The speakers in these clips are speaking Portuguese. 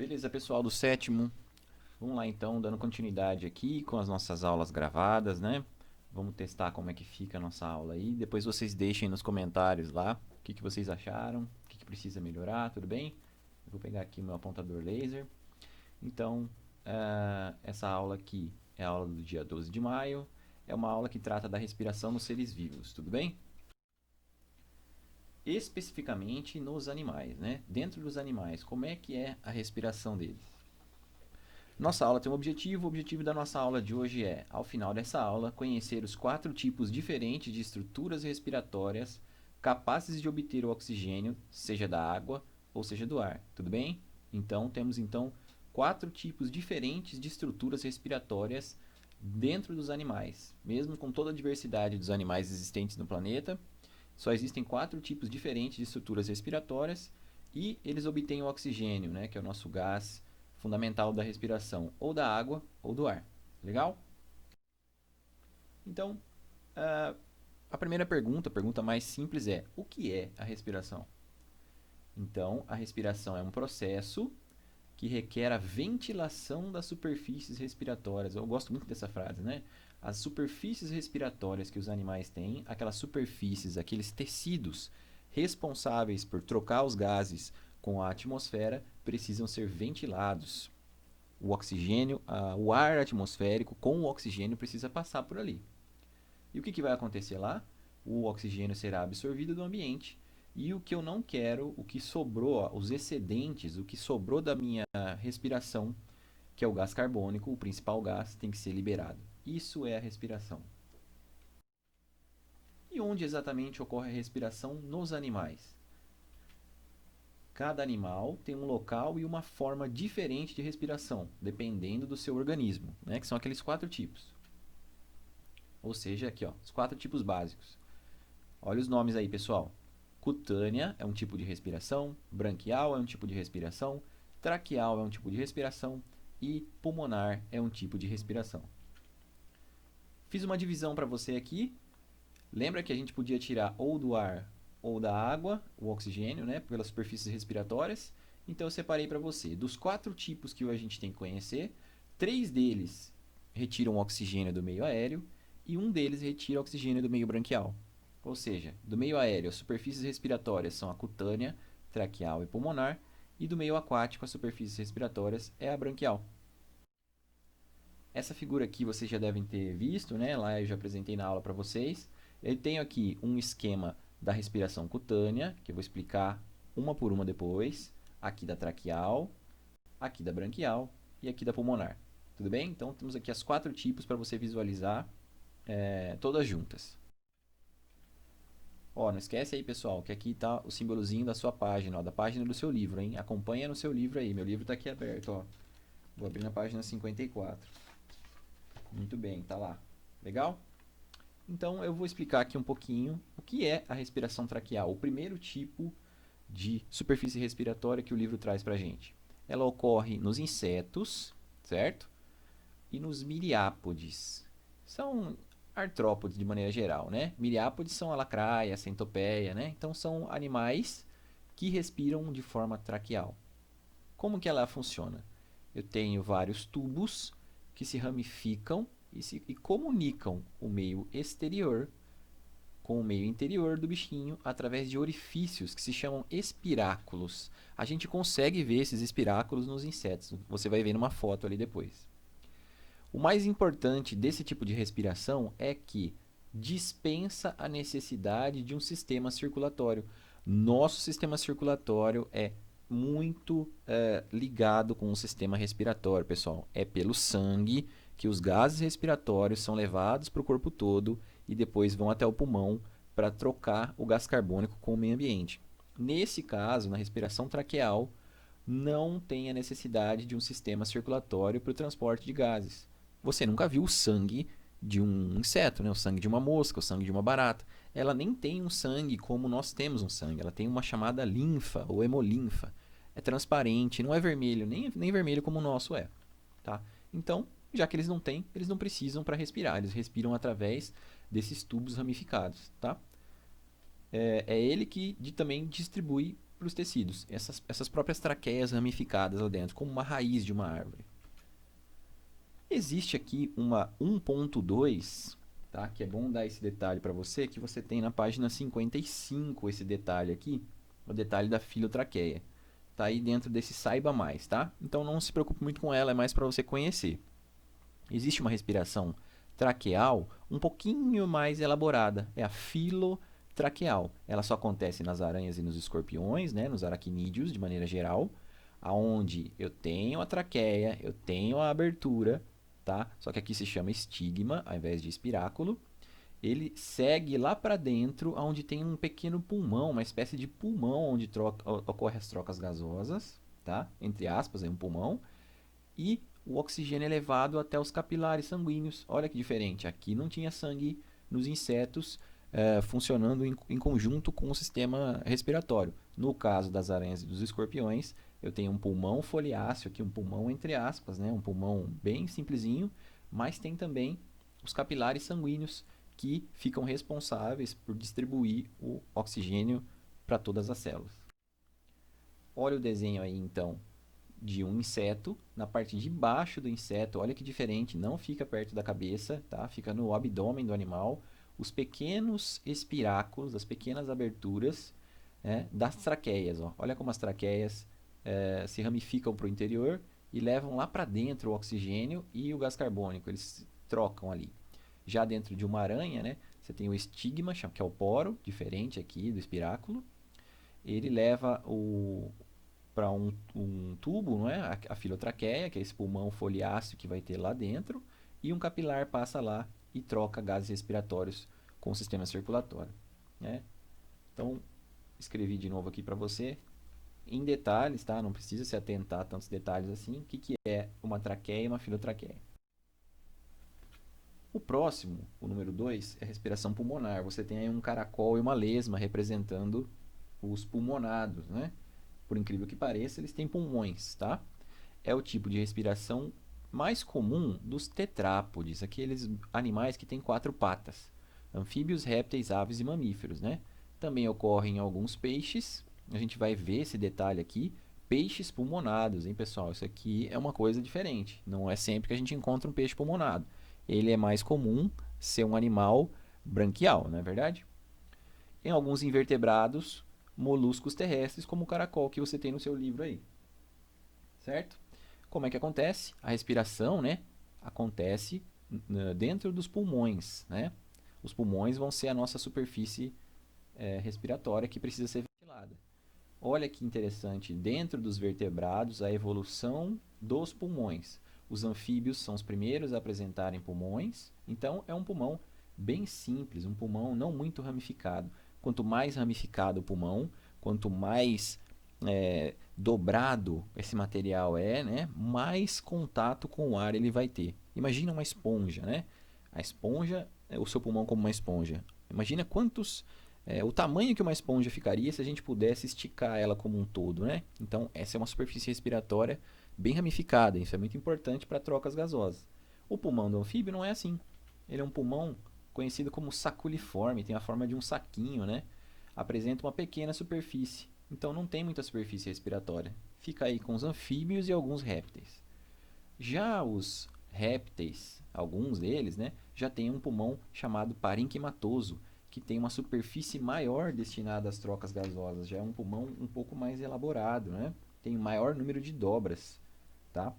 Beleza, pessoal do sétimo. Vamos lá então, dando continuidade aqui com as nossas aulas gravadas, né? Vamos testar como é que fica a nossa aula aí. Depois vocês deixem nos comentários lá o que vocês acharam, o que precisa melhorar, tudo bem? Eu vou pegar aqui o meu apontador laser. Então, essa aula aqui é a aula do dia 12 de maio. É uma aula que trata da respiração nos seres vivos, tudo bem? Especificamente nos animais, né? Dentro dos animais, como é que é a respiração deles? Nossa aula tem um objetivo. O objetivo da nossa aula de hoje é, ao final dessa aula, conhecer os 4 tipos diferentes de estruturas respiratórias capazes de obter o oxigênio, seja da água ou seja do ar. Tudo bem? Então, temos 4 tipos diferentes de estruturas respiratórias dentro dos animais. Mesmo com toda a diversidade dos animais existentes no planeta, só existem 4 tipos diferentes de estruturas respiratórias e eles obtêm o oxigênio, né, que é o nosso gás fundamental da respiração, ou da água ou do ar. Legal? Então, a primeira pergunta, a pergunta mais simples é: o que é a respiração? Então, a respiração é um processo que requer a ventilação das superfícies respiratórias. Eu gosto muito dessa frase, né? As superfícies respiratórias que os animais têm, aquelas superfícies, aqueles tecidos responsáveis por trocar os gases com a atmosfera, precisam ser ventilados. O oxigênio, o ar atmosférico com o oxigênio precisa passar por ali. E o que vai acontecer lá? O oxigênio será absorvido do ambiente e o que eu não quero, o que sobrou, os excedentes, o que sobrou da minha respiração, que é o gás carbônico, o principal gás, tem que ser liberado. Isso é a respiração. E onde exatamente ocorre a respiração nos animais? Cada animal tem um local e uma forma diferente de respiração, dependendo do seu organismo, né? Que são aqueles 4 tipos. Ou seja, aqui, ó, os 4 tipos básicos. Olha os nomes aí, pessoal. Cutânea é um tipo de respiração, branquial é um tipo de respiração, traqueal é um tipo de respiração e pulmonar é um tipo de respiração. Fiz uma divisão para você aqui. Lembra que a gente podia tirar ou do ar ou da água, o oxigênio, né, pelas superfícies respiratórias. Então eu separei para você. Dos 4 tipos que a gente tem que conhecer, 3 deles retiram oxigênio do meio aéreo e um deles retira oxigênio do meio branquial. Ou seja, do meio aéreo, as superfícies respiratórias são a cutânea, traqueal e pulmonar, e do meio aquático, as superfícies respiratórias é a branquial. Essa figura aqui vocês já devem ter visto, né? Lá eu já apresentei na aula para vocês. Eu tenho aqui um esquema da respiração cutânea, que eu vou explicar uma por uma depois. Aqui da traqueal, aqui da branquial e aqui da pulmonar. Tudo bem? Então, temos aqui as 4 tipos para você visualizar todas juntas. Ó, não esquece aí, pessoal, que aqui está o símbolozinho da sua página, ó, da página do seu livro, hein? Acompanha no seu livro aí. Meu livro está aqui aberto, ó. Vou abrir na página 54. Muito bem, tá lá. Legal? Então, eu vou explicar aqui um pouquinho o que é a respiração traqueal, o primeiro tipo de superfície respiratória que o livro traz pra gente. Ela ocorre nos insetos, certo? E nos miriápodes. São artrópodes de maneira geral, né? Miriápodes são a lacraia, a centopeia, né? Então são animais que respiram de forma traqueal. Como que ela funciona? Eu tenho vários tubos que se ramificam e comunicam o meio exterior com o meio interior do bichinho através de orifícios que se chamam espiráculos. A gente consegue ver esses espiráculos nos insetos. Você vai ver numa foto ali depois. O mais importante desse tipo de respiração é que dispensa a necessidade de um sistema circulatório. Nosso sistema circulatório é muito ligado com o sistema respiratório, pessoal. É pelo sangue que os gases respiratórios são levados para o corpo todo e depois vão até o pulmão para trocar o gás carbônico com o meio ambiente. Nesse caso, na respiração traqueal, não tem a necessidade de um sistema circulatório para o transporte de gases. Você nunca viu o sangue de um inseto, né? O sangue de uma mosca, o sangue de uma barata. Ela nem tem um sangue como nós temos um sangue. Ela tem uma chamada linfa ou hemolinfa. É transparente, não é vermelho, nem vermelho como o nosso é. Tá? Então, já que eles não têm, eles não precisam para respirar. Eles respiram através desses tubos ramificados. Tá? É ele que também distribui pelos tecidos. Essas próprias traqueias ramificadas lá dentro, como uma raiz de uma árvore. Existe aqui uma 1.2, tá? Que é bom dar esse detalhe para você, que você tem na página 55 esse detalhe aqui, o detalhe da filotraqueia. Tá aí dentro desse saiba mais, tá? Então não se preocupe muito com ela, é mais para você conhecer. Existe uma respiração traqueal um pouquinho mais elaborada, é a filotraqueal. Ela só acontece nas aranhas e nos escorpiões, né, nos aracnídeos de maneira geral, aonde eu tenho a traqueia, eu tenho a abertura, tá? Só que aqui se chama estigma ao invés de espiráculo. Ele segue lá para dentro, onde tem um pequeno pulmão, uma espécie de pulmão onde ocorrem as trocas gasosas, tá? Entre aspas, é um pulmão. E o oxigênio é levado até os capilares sanguíneos. Olha que diferente, aqui não tinha sangue nos insetos funcionando em conjunto com o sistema respiratório. No caso das aranhas e dos escorpiões, eu tenho um pulmão foliáceo aqui, um pulmão entre aspas, né? Um pulmão bem simplesinho, mas tem também os capilares sanguíneos que ficam responsáveis por distribuir o oxigênio para todas as células. Olha o desenho aí então de um inseto, na parte de baixo do inseto, olha que diferente, não fica perto da cabeça, tá? Fica no abdômen do animal, os pequenos espiráculos, as pequenas aberturas, né, das traqueias, ó. Olha como as traqueias se ramificam para o interior e levam lá para dentro o oxigênio e o gás carbônico, eles se trocam ali. Já dentro de uma aranha, né, você tem o estigma, que é o poro, diferente aqui do espiráculo, ele leva para um tubo, não é? A filotraqueia, que é esse pulmão foliáceo que vai ter lá dentro, e um capilar passa lá e troca gases respiratórios com o sistema circulatório, né? Então, escrevi de novo aqui para você, em detalhes, tá? Não precisa se atentar a tantos detalhes assim. O que é uma traqueia e uma filotraqueia? O próximo, o número 2, é a respiração pulmonar. Você tem aí um caracol e uma lesma representando os pulmonados, né? Por incrível que pareça, eles têm pulmões, tá? É o tipo de respiração mais comum dos tetrápodes, aqueles animais que têm 4 patas. Anfíbios, répteis, aves e mamíferos, né? Também ocorre em alguns peixes. A gente vai ver esse detalhe aqui. Peixes pulmonados, hein, pessoal? Isso aqui é uma coisa diferente. Não é sempre que a gente encontra um peixe pulmonado. Ele é mais comum ser um animal branquial, não é verdade? Em alguns invertebrados, moluscos terrestres, como o caracol que você tem no seu livro aí. Certo? Como é que acontece? A respiração, né, acontece dentro dos pulmões, né? Os pulmões vão ser a nossa superfície respiratória que precisa ser ventilada. Olha que interessante, dentro dos vertebrados, a evolução dos pulmões. Os anfíbios são os primeiros a apresentarem pulmões, então é um pulmão bem simples, um pulmão não muito ramificado. Quanto mais ramificado o pulmão, quanto mais dobrado esse material é, né, mais contato com o ar ele vai ter. Imagina uma esponja, né? A esponja, o seu pulmão como uma esponja. Imagina o tamanho que uma esponja ficaria se a gente pudesse esticar ela como um todo, né? Então, essa é uma superfície respiratória bem ramificada. Isso é muito importante para trocas gasosas. O pulmão do anfíbio não é assim. Ele é um pulmão conhecido como saculiforme, tem a forma de um saquinho, né? Apresenta uma pequena superfície. Então, não tem muita superfície respiratória. Fica aí com os anfíbios e alguns répteis. Já os répteis, alguns deles, né, já têm um pulmão chamado parenquimatoso, que tem uma superfície maior destinada às trocas gasosas. Já é um pulmão um pouco mais elaborado, né? Tem maior número de dobras, tá?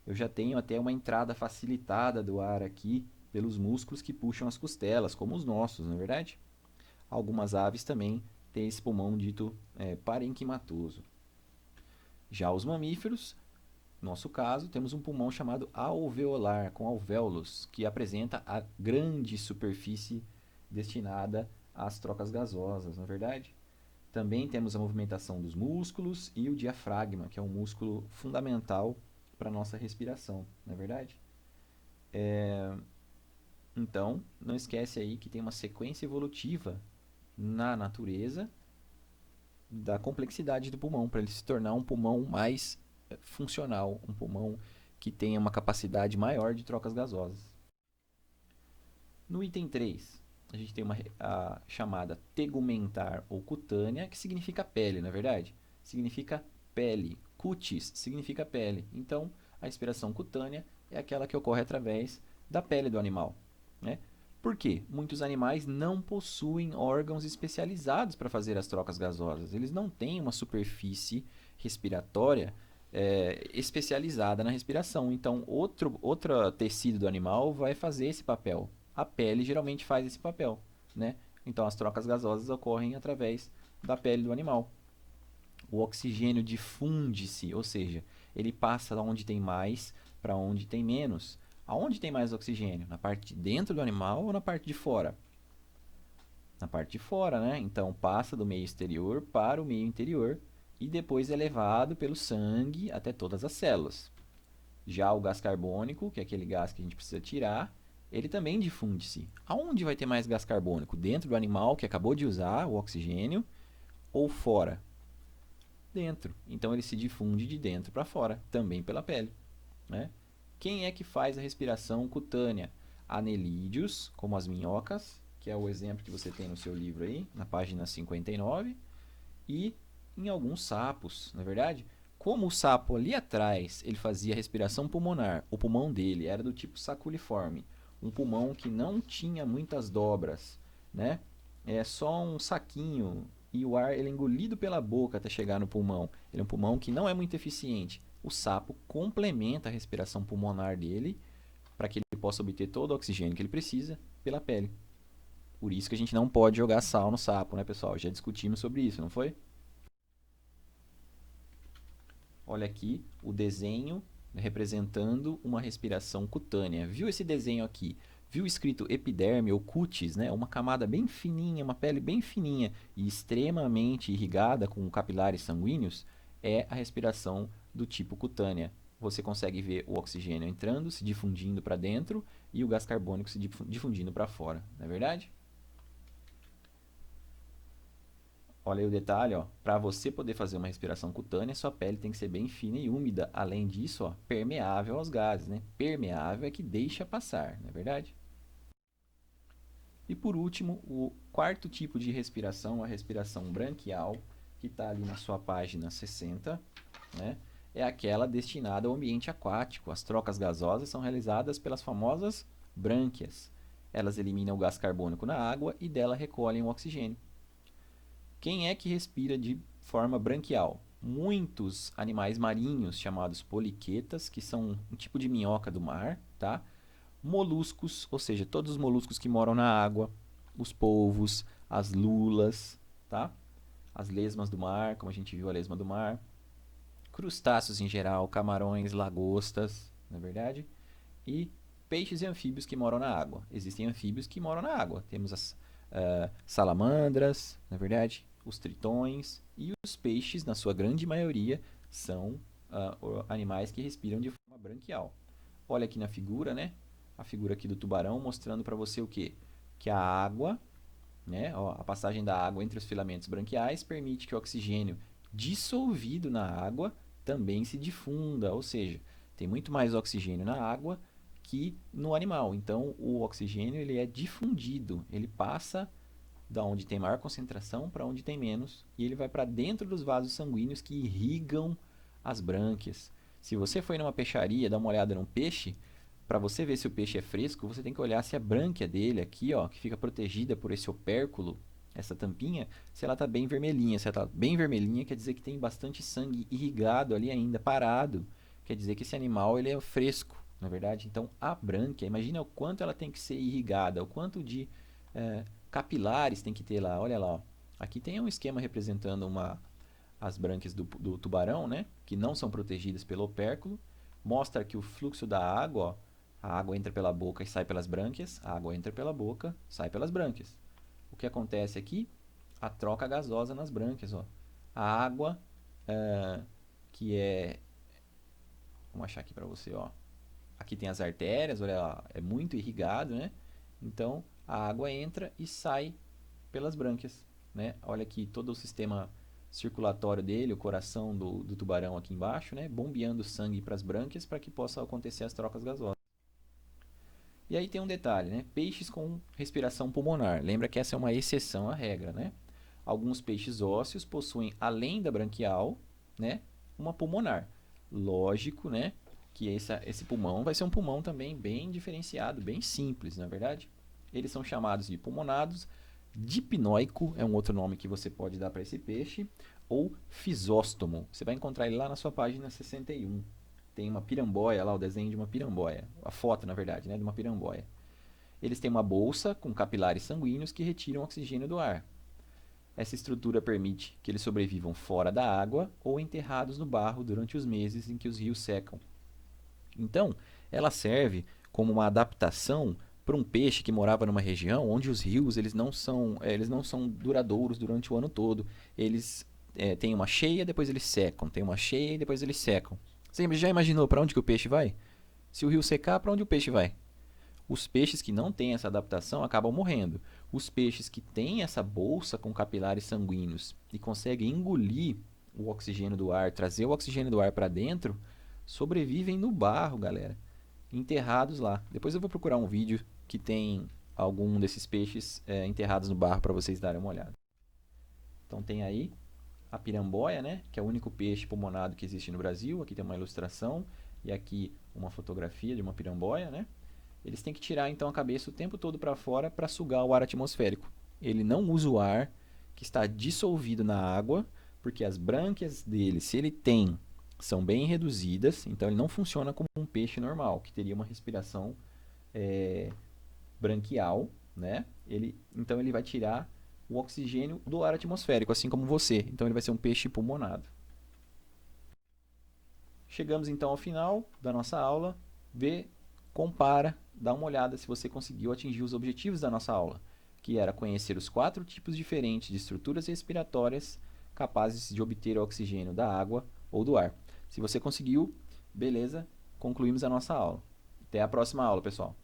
Eu já tenho até uma entrada facilitada do ar aqui pelos músculos que puxam as costelas, como os nossos, não é verdade? Algumas aves também têm esse pulmão dito parenquimatoso. Já os mamíferos, no nosso caso, temos um pulmão chamado alveolar, com alvéolos, que apresenta a grande superfície destinada às trocas gasosas, não é verdade? Também temos a movimentação dos músculos e o diafragma, que é um músculo fundamental para a nossa respiração, não é verdade? Então, não esquece aí que tem uma sequência evolutiva na natureza da complexidade do pulmão, para ele se tornar um pulmão mais funcional, um pulmão que tenha uma capacidade maior de trocas gasosas. No item 3, a gente tem a chamada tegumentar ou cutânea, que significa pele, não é verdade? significa pele. Cutis significa pele. Então, a respiração cutânea é aquela que ocorre através da pele do animal, né? Por quê? Muitos animais não possuem órgãos especializados para fazer as trocas gasosas. Eles não têm uma superfície respiratória especializada na respiração. Então, outro tecido do animal vai fazer esse papel. A pele geralmente faz esse papel, né? Então, as trocas gasosas ocorrem através da pele do animal. O oxigênio difunde-se, ou seja, ele passa de onde tem mais para onde tem menos. Aonde tem mais oxigênio? Na parte de dentro do animal ou na parte de fora? Na parte de fora, né? Então passa do meio exterior para o meio interior e depois é levado pelo sangue até todas as células. Já o gás carbônico, que é aquele gás que a gente precisa tirar, ele também difunde-se. Aonde vai ter mais gás carbônico? Dentro do animal que acabou de usar o oxigênio ou fora? Dentro. Então ele se difunde de dentro para fora, também pela pele, né? Quem é que faz a respiração cutânea? Anelídeos, como as minhocas, que é o exemplo que você tem no seu livro aí, na página 59, e em alguns sapos, não é verdade? Como o sapo ali atrás, ele fazia respiração pulmonar, o pulmão dele era do tipo saculiforme, um pulmão que não tinha muitas dobras, né? É só um saquinho e o ar ele é engolido pela boca até chegar no pulmão. Ele é um pulmão que não é muito eficiente. O sapo complementa a respiração pulmonar dele para que ele possa obter todo o oxigênio que ele precisa pela pele. Por isso que a gente não pode jogar sal no sapo, né, pessoal? Já discutimos sobre isso, não foi? Olha aqui o desenho representando uma respiração cutânea. Viu esse desenho aqui? Viu escrito epiderme ou cutis, né? Uma camada bem fininha, uma pele bem fininha e extremamente irrigada com capilares sanguíneos? É a respiração do tipo cutânea. Você consegue ver o oxigênio entrando, se difundindo para dentro e o gás carbônico se difundindo para fora, não é verdade? Olha aí o detalhe, ó. Para você poder fazer uma respiração cutânea, sua pele tem que ser bem fina e úmida. Além disso, ó, permeável aos gases, né? Permeável é que deixa passar, não é verdade? E por último, o quarto tipo de respiração, a respiração branquial, que está ali na sua página 60, né? É aquela destinada ao ambiente aquático. As trocas gasosas são realizadas pelas famosas brânquias. Elas eliminam o gás carbônico na água e dela recolhem o oxigênio. Quem é que respira de forma branquial? Muitos animais marinhos chamados poliquetas, que são um tipo de minhoca do mar, tá? Moluscos, ou seja, todos os moluscos que moram na água, os polvos, as lulas, tá? As lesmas do mar, como a gente viu a lesma do mar, crustáceos em geral, camarões, lagostas, não é verdade? E peixes e anfíbios que moram na água. Existem anfíbios que moram na água. Temos as salamandras, na verdade, os tritões e os peixes, na sua grande maioria, são animais que respiram de forma branquial. Olha aqui na figura, né? A figura aqui do tubarão mostrando para você o quê? Que a água, né? Ó, a passagem da água entre os filamentos branquiais permite que o oxigênio dissolvido na água também se difunda, ou seja, tem muito mais oxigênio na água que no animal. Então, o oxigênio ele é difundido, ele passa da onde tem maior concentração para onde tem menos e ele vai para dentro dos vasos sanguíneos que irrigam as brânquias. Se você for numa peixaria, dar uma olhada num peixe, para você ver se o peixe é fresco, você tem que olhar se a brânquia dele aqui, ó, que fica protegida por esse opérculo, essa tampinha, se ela está bem vermelhinha. Se ela está bem vermelhinha, quer dizer que tem bastante sangue irrigado ali ainda, parado. Quer dizer que esse animal ele é fresco, na verdade. Então, a brânquia, imagina o quanto ela tem que ser irrigada, o quanto de capilares tem que ter lá. Olha lá, ó. Aqui tem um esquema representando as brânquias do tubarão, né? Que não são protegidas pelo opérculo. Mostra que o fluxo da água, ó, a água entra pela boca e sai pelas brânquias. A água entra pela boca, sai pelas brânquias. O que acontece aqui? A troca gasosa nas brânquias. Ó. A água, que é... Vamos achar aqui para você. Ó. Aqui tem as artérias, olha lá, é muito irrigado, né? Então, a água entra e sai pelas brânquias. Né? Olha aqui todo o sistema circulatório dele, o coração do tubarão aqui embaixo, né? Bombeando sangue para as brânquias para que possa acontecer as trocas gasosas. E aí tem um detalhe, né? Peixes com respiração pulmonar. Lembra que essa é uma exceção à regra, né? Alguns peixes ósseos possuem, além da branquial, né, uma pulmonar. Lógico, né, que esse pulmão vai ser um pulmão também bem diferenciado, bem simples, na verdade. Eles são chamados de pulmonados. Dipnóico é um outro nome que você pode dar para esse peixe, ou fisóstomo. Você vai encontrar ele lá na sua página 61. Tem uma piramboia lá, o desenho de uma piramboia. A foto, na verdade, né, de uma piramboia. Eles têm uma bolsa com capilares sanguíneos que retiram oxigênio do ar. Essa estrutura permite que eles sobrevivam fora da água ou enterrados no barro durante os meses em que os rios secam. Então, ela serve como uma adaptação para um peixe que morava numa região onde os rios eles não são duradouros durante o ano todo. Eles têm uma cheia, depois eles secam. Tem uma cheia e depois eles secam. Você já imaginou para onde que o peixe vai? Se o rio secar, para onde o peixe vai? Os peixes que não têm essa adaptação acabam morrendo. Os peixes que têm essa bolsa com capilares sanguíneos e conseguem engolir o oxigênio do ar, trazer o oxigênio do ar para dentro, sobrevivem no barro, galera. Enterrados lá. Depois eu vou procurar um vídeo que tem algum desses peixes enterrados no barro para vocês darem uma olhada. Então tem aí a piramboia, né, que é o único peixe pulmonado que existe no Brasil. Aqui tem uma ilustração e aqui uma fotografia de uma piramboia, né? Eles têm que tirar então a cabeça o tempo todo para fora para sugar o ar atmosférico. Ele não usa o ar que está dissolvido na água, porque as brânquias dele, se ele tem, são bem reduzidas, então ele não funciona como um peixe normal, que teria uma respiração branquial, né? Então ele vai tirar o oxigênio do ar atmosférico, assim como você. Então ele vai ser um peixe pulmonado. Chegamos então ao final da nossa aula. Compara, dá uma olhada se você conseguiu atingir os objetivos da nossa aula, que era conhecer os 4 tipos diferentes de estruturas respiratórias capazes de obter o oxigênio da água ou do ar. Se você conseguiu, beleza, concluímos a nossa aula. Até a próxima aula, pessoal.